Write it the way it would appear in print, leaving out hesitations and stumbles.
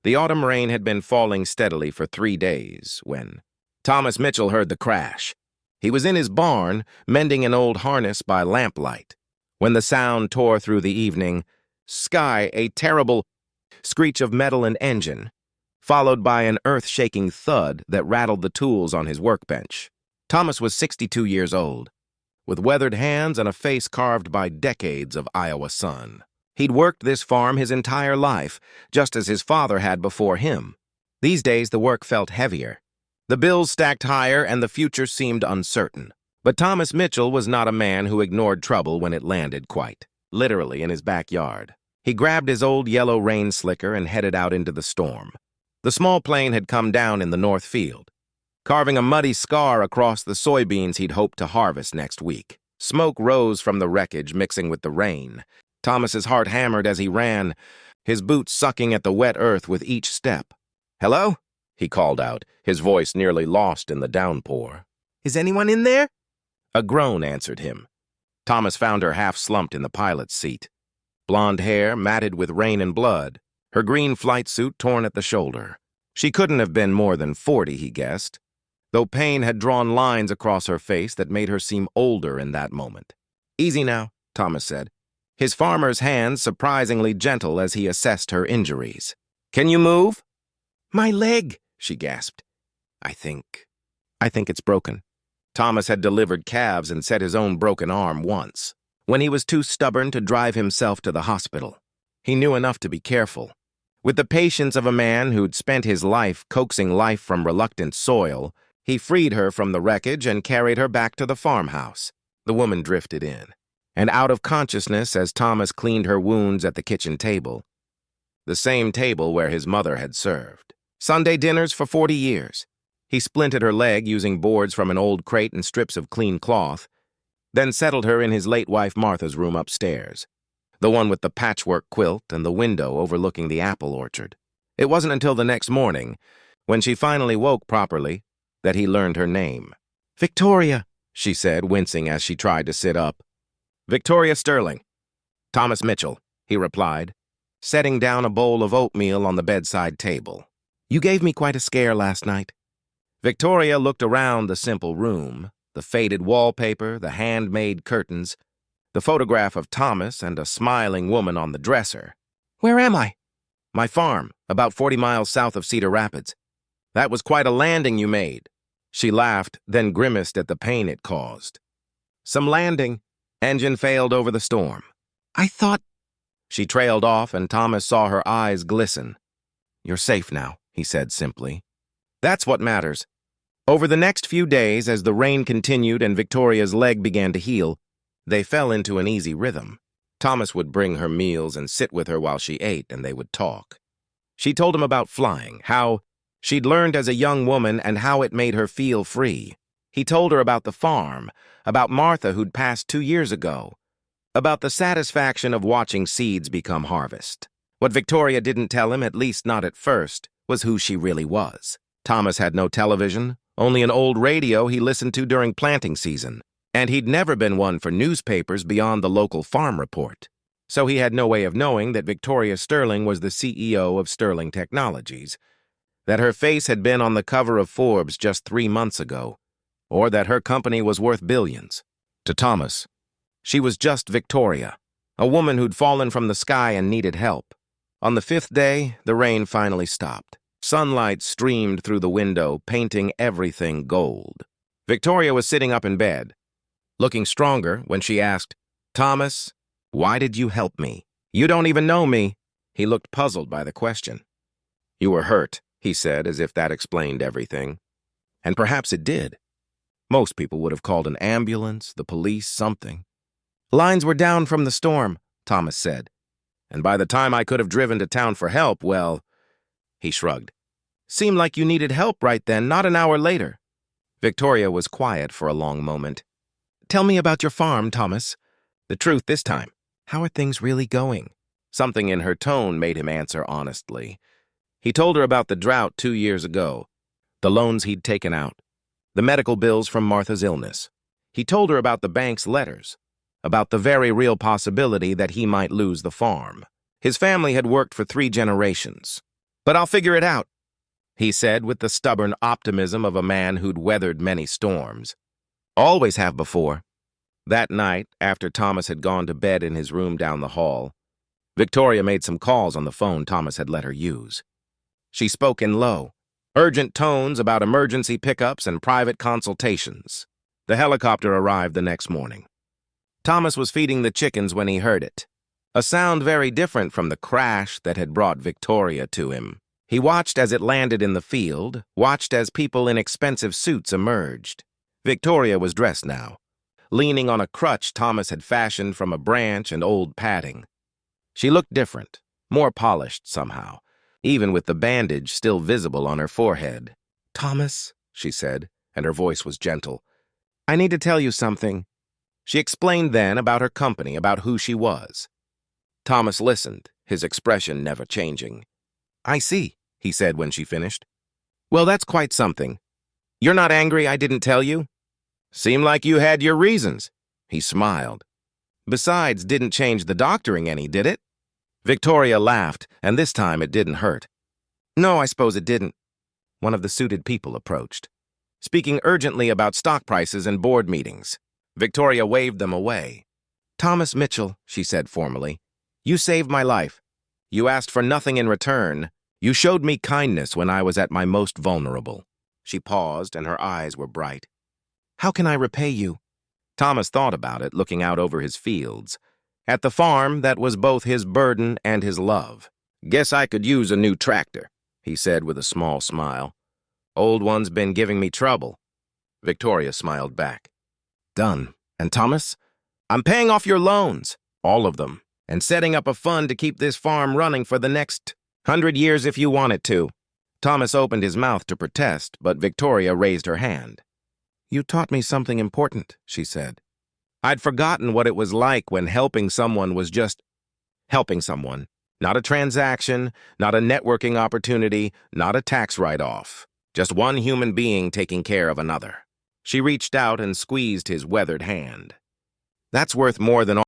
The autumn rain had been falling steadily for 3 days when Thomas Mitchell heard the crash. He was in his barn, mending an old harness by lamplight, when the sound tore through the evening sky, a terrible screech of metal and engine, followed by an earth-shaking thud that rattled the tools on his workbench. Thomas was 62 years old, with weathered hands and a face carved by decades of Iowa sun. He'd worked this farm his entire life, just as his father had before him. These days, the work felt heavier. The bills stacked higher, and the future seemed uncertain. But Thomas Mitchell was not a man who ignored trouble when it landed quite literally in his backyard. He grabbed his old yellow rain slicker and headed out into the storm. The small plane had come down in the north field, carving a muddy scar across the soybeans he'd hoped to harvest next week. Smoke rose from the wreckage, mixing with the rain. Thomas's heart hammered as he ran, his boots sucking at the wet earth with each step. "Hello?" he called out, his voice nearly lost in the downpour. "Is anyone in there?" A groan answered him. Thomas found her half-slumped in the pilot's seat. Blonde hair, matted with rain and blood, her green flight suit torn at the shoulder. She couldn't have been more than 40, he guessed, though pain had drawn lines across her face that made her seem older in that moment. "Easy now," Thomas said, his farmer's hands surprisingly gentle as he assessed her injuries. "Can you move?" "My leg," she gasped. I think it's broken." Thomas had delivered calves and set his own broken arm once, when he was too stubborn to drive himself to the hospital. He knew enough to be careful. With the patience of a man who'd spent his life coaxing life from reluctant soil, he freed her from the wreckage and carried her back to the farmhouse. The woman drifted in, and out of consciousness as Thomas cleaned her wounds at the kitchen table, the same table where his mother had served Sunday dinners for 40 years. He splinted her leg using boards from an old crate and strips of clean cloth, then settled her in his late wife Martha's room upstairs, the one with the patchwork quilt and the window overlooking the apple orchard. It wasn't until the next morning, when she finally woke properly, that he learned her name. "Victoria," she said, wincing as she tried to sit up. "Victoria Sterling." "Thomas Mitchell," he replied, setting down a bowl of oatmeal on the bedside table. "You gave me quite a scare last night." Victoria looked around the simple room, the faded wallpaper, the handmade curtains, the photograph of Thomas and a smiling woman on the dresser. "Where am I?" "My farm, about 40 miles south of Cedar Rapids. That was quite a landing you made." She laughed, then grimaced at the pain it caused. "Some landing. Engine failed over the storm." "I thought—" She trailed off, and Thomas saw her eyes glisten. "You're safe now," he said simply. "That's what matters." Over the next few days, as the rain continued and Victoria's leg began to heal, they fell into an easy rhythm. Thomas would bring her meals and sit with her while she ate, and they would talk. She told him about flying, how she'd learned as a young woman and how it made her feel free. He told her about the farm, about Martha who'd passed 2 years ago, about the satisfaction of watching seeds become harvest. What Victoria didn't tell him, at least not at first, was who she really was. Thomas had no television, only an old radio he listened to during planting season, and he'd never been one for newspapers beyond the local farm report. So he had no way of knowing that Victoria Sterling was the CEO of Sterling Technologies, that her face had been on the cover of Forbes just 3 months ago, or that her company was worth billions. To Thomas, she was just Victoria, a woman who'd fallen from the sky and needed help. On the 5th day, the rain finally stopped. Sunlight streamed through the window, painting everything gold. Victoria was sitting up in bed, looking stronger when she asked, "Thomas, why did you help me? You don't even know me." He looked puzzled by the question. "You were hurt," he said, as if that explained everything. And perhaps it did. Most people would have called an ambulance, the police, something. "Lines were down from the storm," Thomas said. "And by the time I could have driven to town for help, well," he shrugged. "Seemed like you needed help right then, not an hour later." Victoria was quiet for a long moment. "Tell me about your farm, Thomas. The truth this time. How are things really going?" Something in her tone made him answer honestly. He told her about the drought 2 years ago, the loans he'd taken out, the medical bills from Martha's illness. He told her about the bank's letters, about the very real possibility that he might lose the farm. His family had worked for 3 generations. But I'll figure it out, he said with the stubborn optimism of a man who'd weathered many storms. Always have before. That night, after Thomas had gone to bed in his room down the hall, Victoria made some calls on the phone Thomas had let her use. She spoke in low, urgent tones about emergency pickups and private consultations. The helicopter arrived the next morning. Thomas was feeding the chickens when he heard it, a sound very different from the crash that had brought Victoria to him. He watched as it landed in the field, watched as people in expensive suits emerged. Victoria was dressed now, leaning on a crutch Thomas had fashioned from a branch and old padding. She looked different, more polished somehow, even with the bandage still visible on her forehead. "Thomas," she said, and her voice was gentle, "I need to tell you something." She explained then about her company, about who she was. Thomas listened, his expression never changing. "I see," he said when she finished. "Well, that's quite something. You're not angry I didn't tell you?" "Seemed like you had your reasons." He smiled. "Besides, didn't change the doctoring any, did it?" Victoria laughed, and this time it didn't hurt. "No, I suppose it didn't." One of the suited people approached, speaking urgently about stock prices and board meetings. Victoria waved them away. "Thomas Mitchell," she said formally, "you saved my life. You asked for nothing in return. You showed me kindness when I was at my most vulnerable." She paused, and her eyes were bright. "How can I repay you?" Thomas thought about it, looking out over his fields. At the farm that was both his burden and his love. "Guess I could use a new tractor," he said with a small smile. "Old one's been giving me trouble." Victoria smiled back. "Done. And Thomas? I'm paying off your loans, all of them, and setting up a fund to keep this farm running for the next 100 years if you want it to." Thomas opened his mouth to protest, but Victoria raised her hand. "You taught me something important," she said. "I'd forgotten what it was like when helping someone was just helping someone. Not a transaction, not a networking opportunity, not a tax write-off. Just one human being taking care of another." She reached out and squeezed his weathered hand. "That's worth more than all